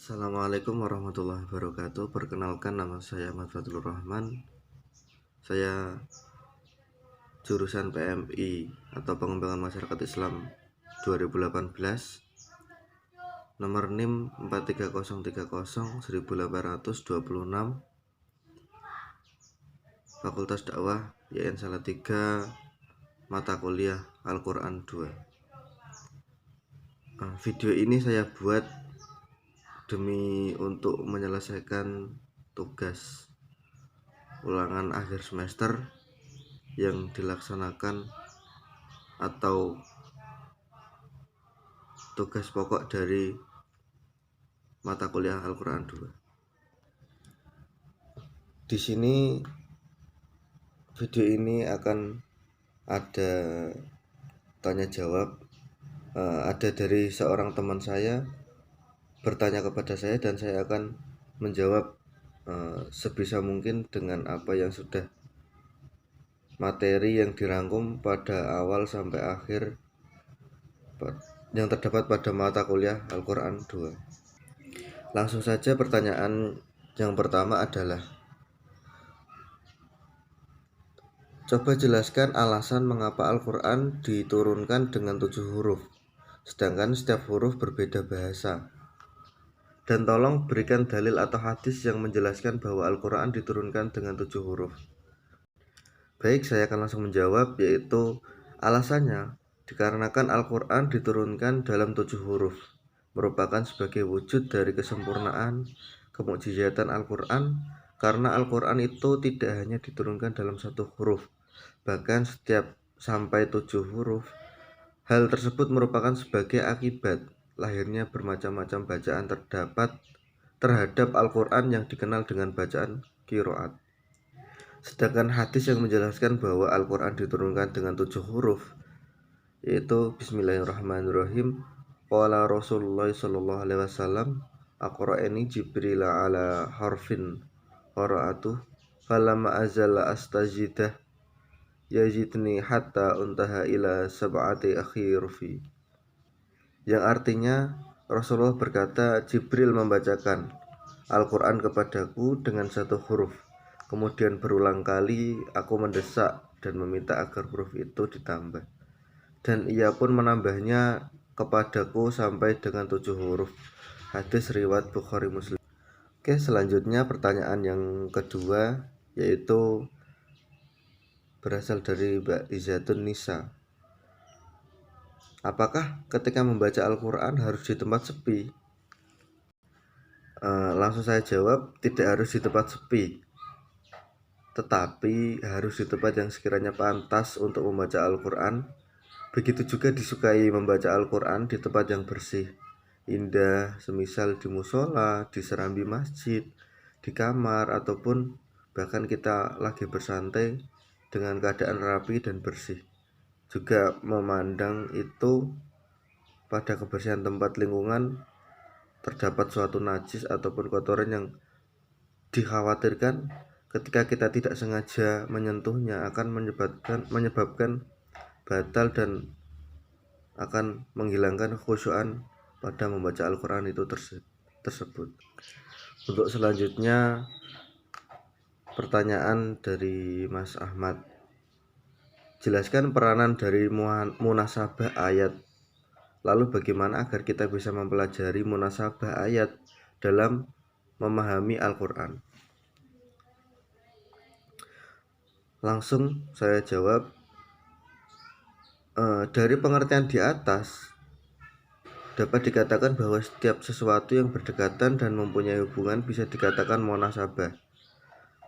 Assalamualaikum warahmatullahi wabarakatuh. Perkenalkan, nama saya Ahmad Fathur Rahman. Saya jurusan PMI atau Pengembangan Masyarakat Islam 2018, nomor NIM 4303011826, Fakultas Dakwah YN Salatiga, mata kuliah Al-Quran 2. Video ini saya buat demi untuk menyelesaikan tugas ulangan akhir semester yang dilaksanakan atau tugas pokok dari mata kuliah Al-Quran 2. Di sini video ini akan ada tanya jawab. Ada dari seorang teman saya bertanya kepada saya dan saya akan menjawab sebisa mungkin dengan apa yang sudah materi yang dirangkum pada awal sampai akhir yang terdapat pada mata kuliah Al-Quran 2. Langsung saja, pertanyaan yang pertama adalah, coba jelaskan alasan mengapa Al-Quran diturunkan dengan 7 huruf, sedangkan setiap huruf berbeda bahasa. Dan tolong berikan dalil atau hadis yang menjelaskan bahwa Al-Quran diturunkan dengan 7 huruf. Baik, saya akan langsung menjawab, yaitu alasannya dikarenakan Al-Quran diturunkan dalam 7 huruf, merupakan sebagai wujud dari kesempurnaan kemukjizatan Al-Quran, karena Al-Quran itu tidak hanya diturunkan dalam satu huruf, bahkan setiap sampai 7 huruf. Hal tersebut merupakan sebagai akibat lahirnya bermacam-macam bacaan terhadap Al-Quran yang dikenal dengan bacaan qiraat. Sedangkan hadis yang menjelaskan bahwa Al-Quran diturunkan dengan 7 huruf, yaitu Bismillahirrahmanirrahim, qala Rasulullah sallallahu alaihi wasallam, aqra'ani Jibril ala harfin qara'atuh falamma azala astajidah yazidni hatta untaha ila sab'ati akhirfi. Yang artinya, Rasulullah berkata, Jibril membacakan Al-Quran kepadaku dengan satu huruf. Kemudian berulang kali aku mendesak dan meminta agar huruf itu ditambah, dan ia pun menambahnya kepadaku sampai dengan 7 huruf. Hadis riwayat Bukhari Muslim. Oke, selanjutnya pertanyaan yang kedua, yaitu berasal dari Mbak Izatun Nisa. Apakah ketika membaca Al-Quran harus di tempat sepi? Langsung saya jawab, tidak harus di tempat sepi, tetapi harus di tempat yang sekiranya pantas untuk membaca Al-Quran. Begitu juga disukai membaca Al-Quran di tempat yang bersih, indah, semisal di musola, di serambi masjid, di kamar, ataupun bahkan kita lagi bersantai dengan keadaan rapi dan bersih. Juga memandang itu pada kebersihan tempat lingkungan terdapat suatu najis ataupun kotoran yang dikhawatirkan ketika kita tidak sengaja menyentuhnya akan menyebabkan batal dan akan menghilangkan kekhusyuan pada membaca Al-Quran itu tersebut. Untuk selanjutnya, pertanyaan dari Mas Ahmad, jelaskan peranan dari munasabah ayat. Lalu bagaimana agar kita bisa mempelajari munasabah ayat dalam memahami Al-Quran? Langsung saya jawab, dari pengertian di atas dapat dikatakan bahwa setiap sesuatu yang berdekatan dan mempunyai hubungan bisa dikatakan munasabah.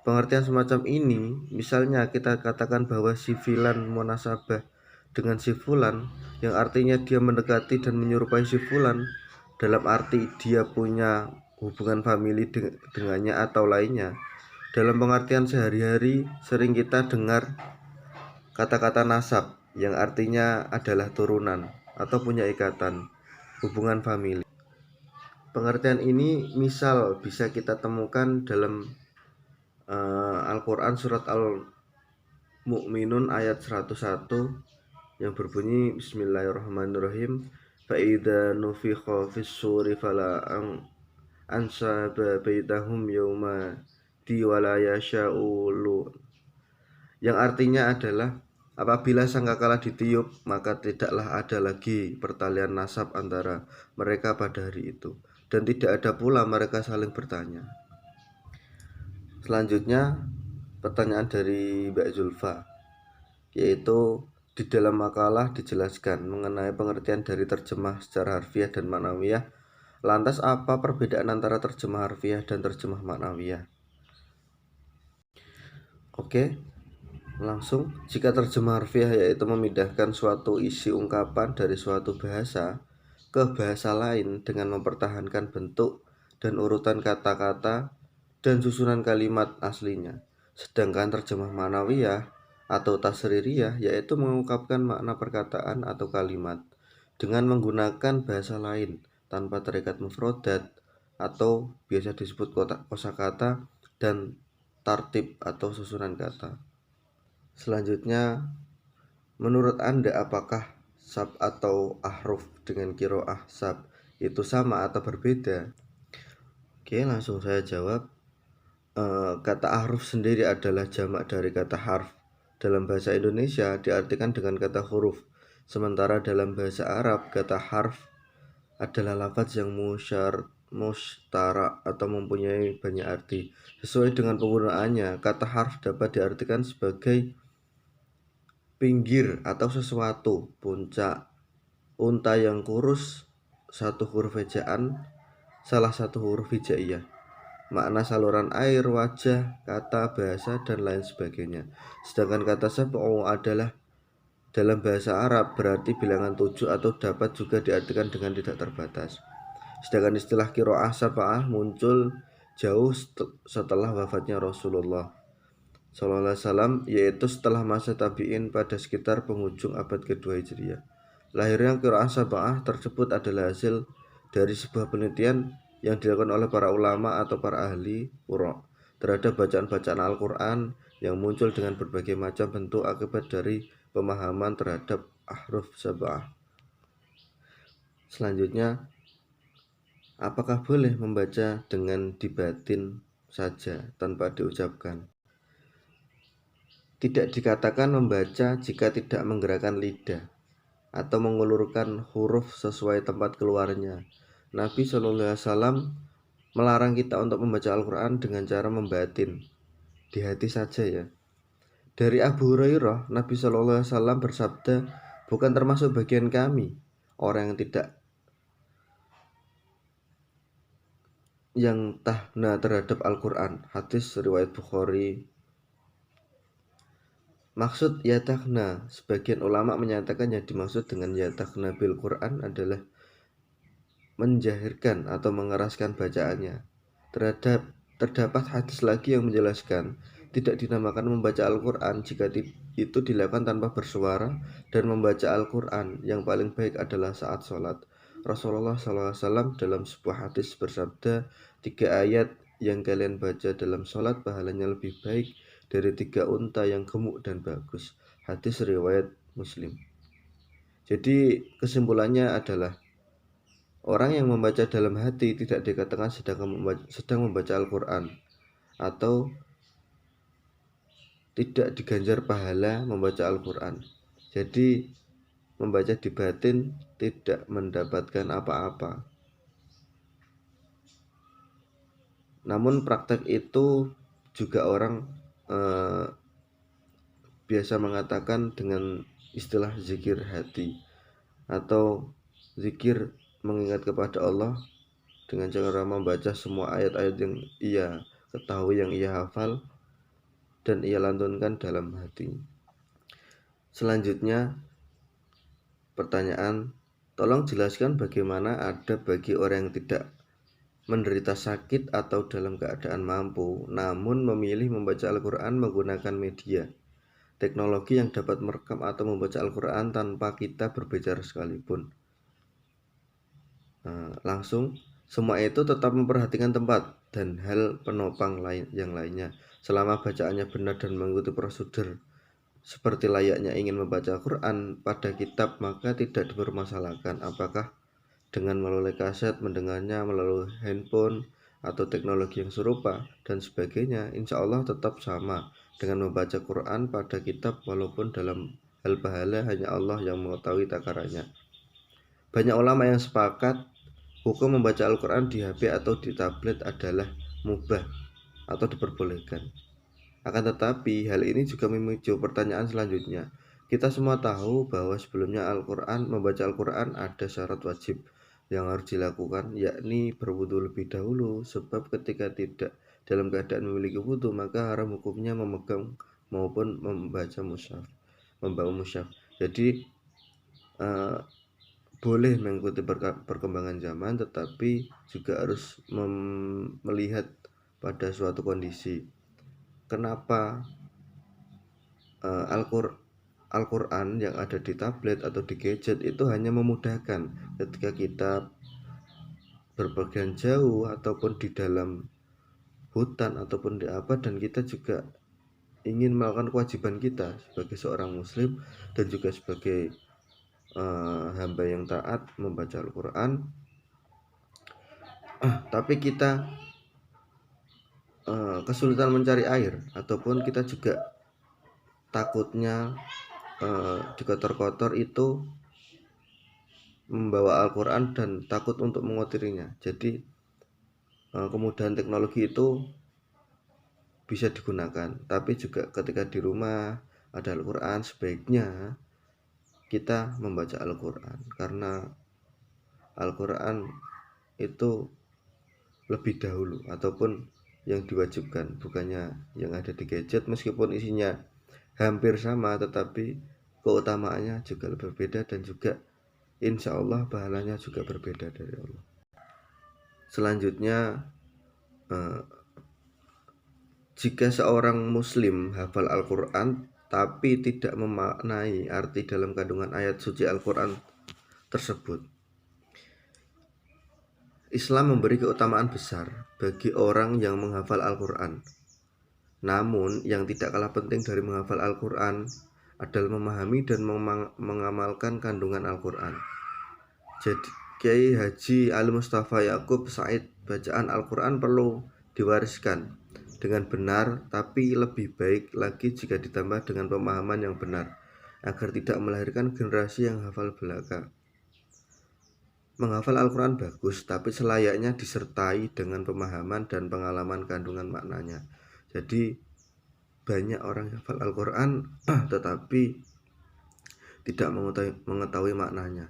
Pengertian semacam ini, misalnya kita katakan bahwa si Fulan munasabah dengan si Fulan, yang artinya dia mendekati dan menyerupai si Fulan, dalam arti dia punya hubungan famili dengannya atau lainnya. Dalam pengertian sehari-hari sering kita dengar kata-kata nasab, yang artinya adalah turunan atau punya ikatan hubungan famili. Pengertian ini misal bisa kita temukan dalam Al-Quran surat Al-Mu'minun ayat 101 yang berbunyi Bismillahirrahmanirrahim, fa idza nufikha fis-suri fala ansaba baitahum yauma di wala yasha'ulu, yang artinya adalah apabila sangkakala ditiup maka tidaklah ada lagi pertalian nasab antara mereka pada hari itu, dan tidak ada pula mereka saling bertanya. Selanjutnya pertanyaan dari Mbak Zulfa, yaitu di dalam makalah dijelaskan mengenai pengertian dari terjemah secara harfiah dan maknawiyah. Lantas apa perbedaan antara terjemah harfiah dan terjemah maknawiyah? Oke, langsung. Jika terjemah harfiah yaitu memindahkan suatu isi ungkapan dari suatu bahasa ke bahasa lain dengan mempertahankan bentuk dan urutan kata-kata dan susunan kalimat aslinya. Sedangkan terjemah ma'nawiyah atau tasririyah yaitu mengungkapkan makna perkataan atau kalimat dengan menggunakan bahasa lain tanpa terikat mufrodat atau biasa disebut kosakata dan tartib atau susunan kata. Selanjutnya, menurut Anda apakah sab atau ahruf dengan qiraah sab itu sama atau berbeda? Oke, langsung saya jawab. Kata ahruf sendiri adalah jamak dari kata harf. Dalam bahasa Indonesia diartikan dengan kata huruf. Sementara dalam bahasa Arab kata harf adalah lafaz yang mustarak atau mempunyai banyak arti. Sesuai dengan penggunaannya, kata harf dapat diartikan sebagai pinggir atau sesuatu, puncak, unta yang kurus, satu huruf ejaan, salah satu huruf hijaiyah, makna saluran air, wajah, kata, bahasa, dan lain sebagainya. Sedangkan kata sab'u adalah dalam bahasa Arab berarti bilangan 7 atau dapat juga diartikan dengan tidak terbatas. Sedangkan istilah qiraah sab'ah muncul jauh setelah wafatnya Rasulullah SAW, yaitu setelah masa tabi'in pada sekitar penghujung abad kedua Hijriah. Lahirnya qiraah sab'ah tersebut adalah hasil dari sebuah penelitian yang dilakukan oleh para ulama atau para ahli qira' terhadap bacaan-bacaan Al-Quran yang muncul dengan berbagai macam bentuk akibat dari pemahaman terhadap ahruf sab'ah. Selanjutnya, apakah boleh membaca dengan dibatin saja tanpa diucapkan? Tidak dikatakan membaca jika tidak menggerakkan lidah atau mengulurkan huruf sesuai tempat keluarnya. Nabi SAW melarang kita untuk membaca Al-Quran dengan cara membatin di hati saja ya. Dari Abu Hurairah, Nabi SAW bersabda, bukan termasuk bagian kami orang yang tahna terhadap Al-Quran. Hadis riwayat Bukhari. Maksud yatakhna, sebagian ulama menyatakan yang dimaksud dengan yatakhna bil Quran adalah menjahirkan atau mengeraskan bacaannya. Terdapat hadis lagi yang menjelaskan tidak dinamakan membaca Al-Quran jika itu dilakukan tanpa bersuara, dan membaca Al-Quran yang paling baik adalah saat sholat. Rasulullah SAW dalam sebuah hadis bersabda, 3 ayat yang kalian baca dalam sholat pahalanya lebih baik dari 3 unta yang gemuk dan bagus. Hadis riwayat Muslim. Jadi kesimpulannya adalah orang yang membaca dalam hati tidak dikatakan sedang membaca Al-Quran, atau tidak diganjar pahala membaca Al-Quran. Jadi membaca di batin tidak mendapatkan apa-apa. Namun praktek itu juga orang biasa mengatakan dengan istilah zikir hati atau zikir mengingat kepada Allah dengan cara membaca semua ayat-ayat yang ia ketahui, yang ia hafal, dan ia lantunkan dalam hati. Selanjutnya pertanyaan, tolong jelaskan bagaimana ada bagi orang yang tidak menderita sakit atau dalam keadaan mampu namun memilih membaca Al-Quran menggunakan media teknologi yang dapat merekam atau membaca Al-Quran tanpa kita berbicara sekalipun. Langsung, semua itu tetap memperhatikan tempat dan hal penopang yang lainnya. Selama bacaannya benar dan mengikuti prosedur seperti layaknya ingin membaca Al-Quran pada kitab, maka tidak dipermasalahkan apakah dengan melalui kaset, mendengarnya melalui handphone, atau teknologi yang serupa dan sebagainya, insya Allah tetap sama dengan membaca Quran pada kitab, walaupun dalam hal pahala hanya Allah yang mengetahui takarannya. Banyak ulama yang sepakat hukum membaca Al-Quran di HP atau di tablet adalah mubah atau diperbolehkan. Akan tetapi hal ini juga memicu pertanyaan selanjutnya. Kita semua tahu bahwa sebelumnya membaca Al-Quran ada syarat wajib yang harus dilakukan, yakni berwudu lebih dahulu, sebab ketika tidak dalam keadaan memiliki wudu maka haram hukumnya memegang maupun membawa mushaf. Jadi boleh mengikuti perkembangan zaman, tetapi juga harus melihat pada suatu kondisi. Kenapa Al-Quran yang ada di tablet atau di gadget itu hanya memudahkan ketika kita berpergian jauh ataupun di dalam hutan ataupun di apa, dan kita juga ingin melakukan kewajiban kita sebagai seorang muslim dan juga sebagai hamba yang taat membaca Al-Quran, tapi kita kesulitan mencari air, ataupun kita juga takutnya dikotor-kotor itu membawa Al-Quran dan takut untuk mengotorinya. Jadi kemudahan teknologi itu bisa digunakan, tapi juga ketika di rumah ada Al-Quran, sebaiknya kita membaca Al-Quran, karena Al-Quran itu lebih dahulu ataupun yang diwajibkan, bukannya yang ada di gadget. Meskipun isinya hampir sama, tetapi keutamaannya juga lebih berbeda, dan juga insya Allah pahalanya juga berbeda dari Allah. Selanjutnya, jika seorang muslim hafal Al-Quran tapi tidak memaknai arti dalam kandungan ayat suci Al-Quran tersebut, Islam memberi keutamaan besar bagi orang yang menghafal Al-Quran. Namun yang tidak kalah penting dari menghafal Al-Quran adalah memahami dan mengamalkan kandungan Al-Quran. Jadi Kiai Haji Ali Mustafa Yakub Said, bacaan Al-Quran perlu diwariskan dengan benar, tapi lebih baik lagi jika ditambah dengan pemahaman yang benar, agar tidak melahirkan generasi yang hafal belaka. Menghafal Al-Quran bagus, tapi selayaknya disertai dengan pemahaman dan pengalaman kandungan maknanya. Jadi banyak orang yang hafal Al-Quran tetapi tidak mengetahui maknanya.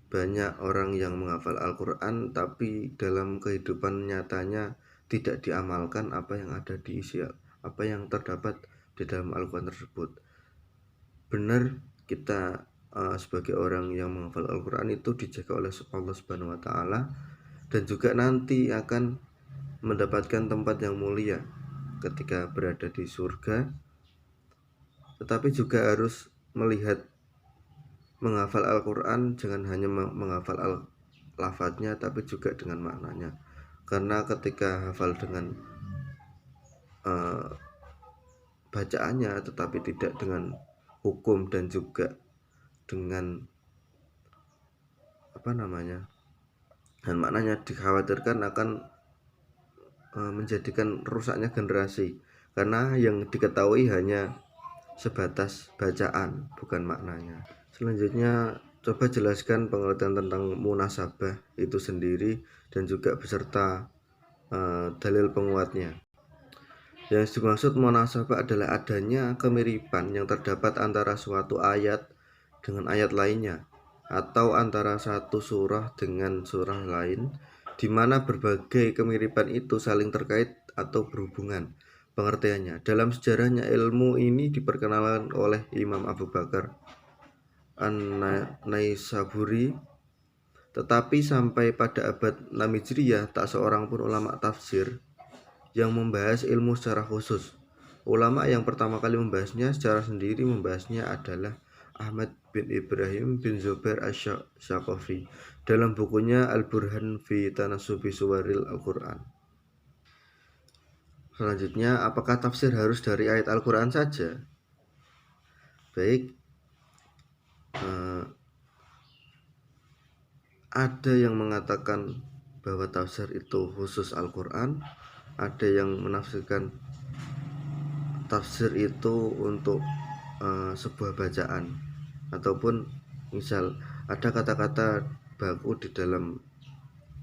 Banyak orang yang menghafal Al-Quran tapi dalam kehidupan nyatanya tidak diamalkan apa yang ada di isi, apa yang terdapat di dalam Al-Quran tersebut. Benar, kita sebagai orang yang menghafal Al-Quran itu dijaga oleh Allah Subhanahu wa Ta'ala, dan juga nanti akan mendapatkan tempat yang mulia ketika berada di surga. Tetapi juga harus melihat menghafal Al-Quran jangan hanya menghafal lafadznya, tapi juga dengan maknanya. Karena ketika hafal dengan bacaannya tetapi tidak dengan hukum dan juga dengan dan maknanya, dikhawatirkan akan menjadikan rusaknya generasi, karena yang diketahui hanya sebatas bacaan, bukan maknanya. Selanjutnya, coba jelaskan pengertian tentang munasabah itu sendiri dan juga beserta dalil penguatnya. Yang dimaksud munasabah adalah adanya kemiripan yang terdapat antara suatu ayat dengan ayat lainnya, atau antara satu surah dengan surah lain, di mana berbagai kemiripan itu saling terkait atau berhubungan pengertiannya. Dalam sejarahnya, ilmu ini diperkenalkan oleh Imam Abu Bakar An-Naisaburi, tetapi sampai pada abad 6 Hijriah tak seorang pun ulama tafsir yang membahas ilmu secara khusus. Ulama yang pertama kali membahasnya secara sendiri adalah Ahmad bin Ibrahim bin Zubair Asy-Syaqafi dalam bukunya Al-Burhan fi Tanasubi Suwaril Al-Quran. Selanjutnya, apakah tafsir harus dari ayat Al-Quran saja? Baik, ada yang mengatakan bahwa tafsir itu khusus Al-Quran, ada yang menafsirkan tafsir itu untuk sebuah bacaan, ataupun misal ada kata-kata baku di dalam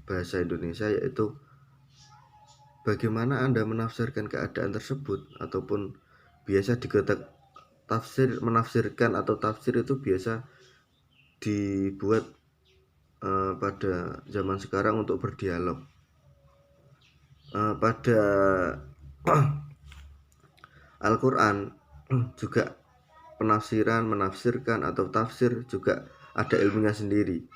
bahasa Indonesia, yaitu bagaimana Anda menafsirkan keadaan tersebut, ataupun biasa dikatakan menafsirkan atau tafsir itu biasa dibuat pada zaman sekarang untuk berdialog. Pada Al-Quran juga menafsirkan atau tafsir juga ada ilmunya sendiri,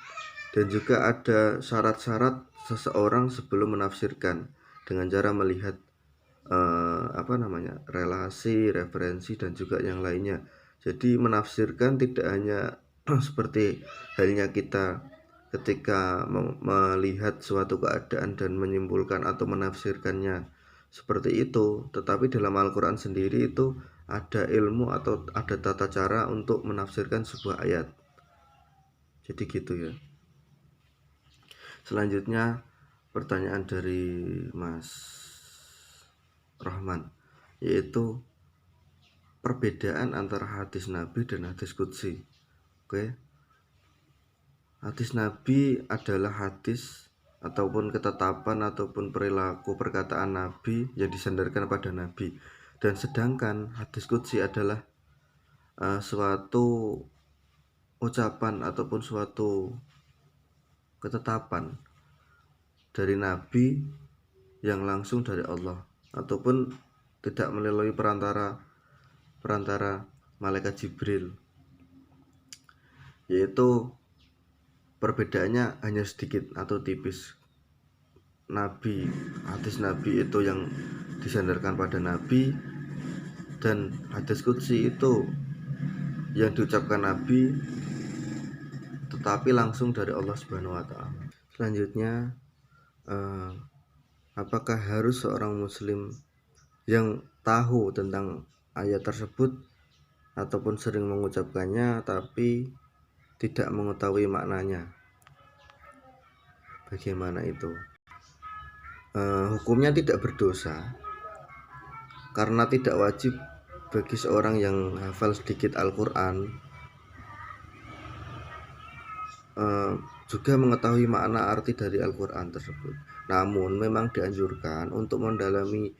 dan juga ada syarat-syarat seseorang sebelum menafsirkan dengan cara melihat relasi, referensi, dan juga yang lainnya. Jadi menafsirkan tidak hanya seperti halnya kita ketika melihat suatu keadaan dan menyimpulkan atau menafsirkannya seperti itu, tetapi dalam Al-Quran sendiri itu ada ilmu atau ada tata cara untuk menafsirkan sebuah ayat. Jadi gitu ya. Selanjutnya pertanyaan dari Mas Rahman, yaitu perbedaan antara hadis Nabi dan hadis qudsi. Oke. Hadis Nabi adalah hadis ataupun ketetapan ataupun perilaku perkataan Nabi yang disandarkan pada Nabi. Dan sedangkan hadis qudsi adalah suatu ucapan ataupun suatu ketetapan dari Nabi yang langsung dari Allah, ataupun tidak melalui perantara malaikat Jibril. Yaitu perbedaannya hanya sedikit atau tipis. Hadis Nabi itu yang disandarkan pada Nabi, dan hadis qudsi itu yang diucapkan Nabi tetapi langsung dari Allah Subhanahu wa taala. Selanjutnya, apakah harus seorang muslim yang tahu tentang ayat tersebut ataupun sering mengucapkannya tapi tidak mengetahui maknanya? Bagaimana itu? Hukumnya tidak berdosa, karena tidak wajib bagi seorang yang hafal sedikit Al-Quran juga mengetahui makna arti dari Al-Quran tersebut. Namun memang dianjurkan untuk mendalami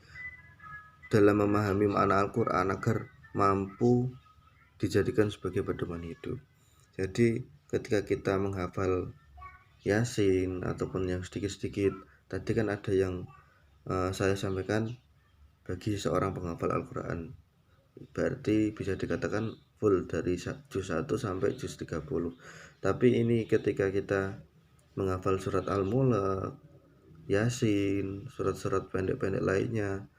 dalam memahami makna Al-Quran agar mampu dijadikan sebagai pedoman hidup. Jadi ketika kita menghafal Yasin ataupun yang sedikit-sedikit, tadi kan ada yang saya sampaikan bagi seorang penghafal Al-Quran, berarti bisa dikatakan full dari juz 1 sampai juz 30. Tapi ini ketika kita menghafal surat Al-Mulk, Yasin, surat-surat pendek-pendek lainnya,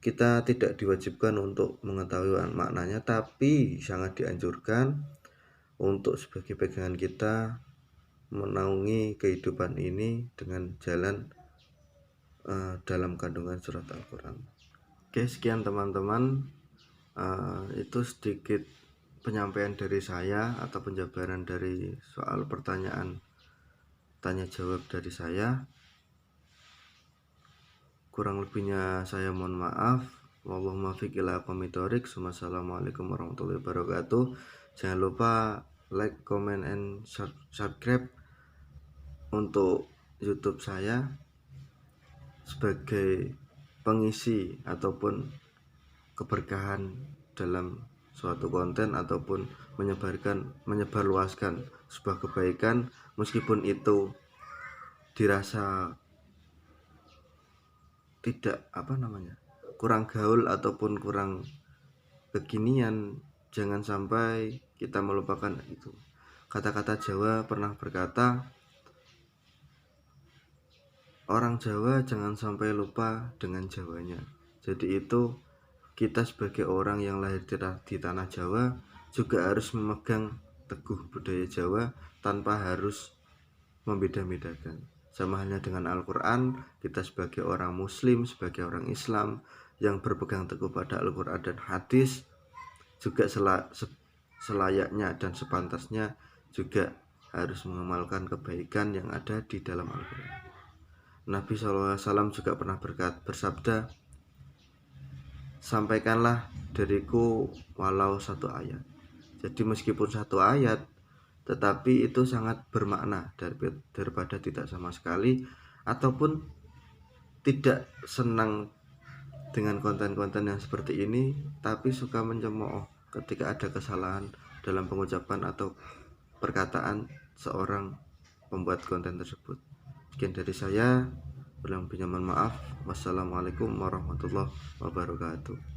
kita tidak diwajibkan untuk mengetahui maknanya, tapi sangat dianjurkan untuk sebagai pegangan kita menaungi kehidupan ini dengan jalan dalam kandungan surat Al-Quran. Oke, sekian teman-teman. Itu sedikit penyampaian dari saya atau penjabaran dari soal pertanyaan tanya jawab dari saya. Kurang lebihnya saya mohon maaf. Wallahu muwaffiq ila aqwamit thoriq. Wassalamualaikum warahmatullahi wabarakatuh. Jangan lupa like, comment, and subscribe untuk YouTube saya sebagai pengisi ataupun keberkahan dalam suatu konten ataupun menyebarluaskan sebuah kebaikan, meskipun itu dirasa tidak kurang gaul ataupun kurang kekinian. Jangan sampai kita melupakan itu. Kata-kata Jawa pernah berkata, orang Jawa jangan sampai lupa dengan Jawanya. Jadi itu kita sebagai orang yang lahir di tanah Jawa juga harus memegang teguh budaya Jawa tanpa harus membeda-bedakan. Sama halnya dengan Al-Quran, kita sebagai orang Muslim, sebagai orang Islam yang berpegang teguh pada Al-Quran dan hadis juga selayaknya dan sepantasnya juga harus mengamalkan kebaikan yang ada di dalam Al-Quran. Nabi SAW juga pernah bersabda, sampaikanlah dariku walau satu ayat. Jadi meskipun satu ayat, tetapi itu sangat bermakna daripada tidak sama sekali, ataupun tidak senang dengan konten-konten yang seperti ini, tapi suka mencemooh ketika ada kesalahan dalam pengucapan atau perkataan seorang pembuat konten tersebut. Sekian dari saya, kurang lebihnya mohon maaf. Wassalamualaikum warahmatullahi wabarakatuh.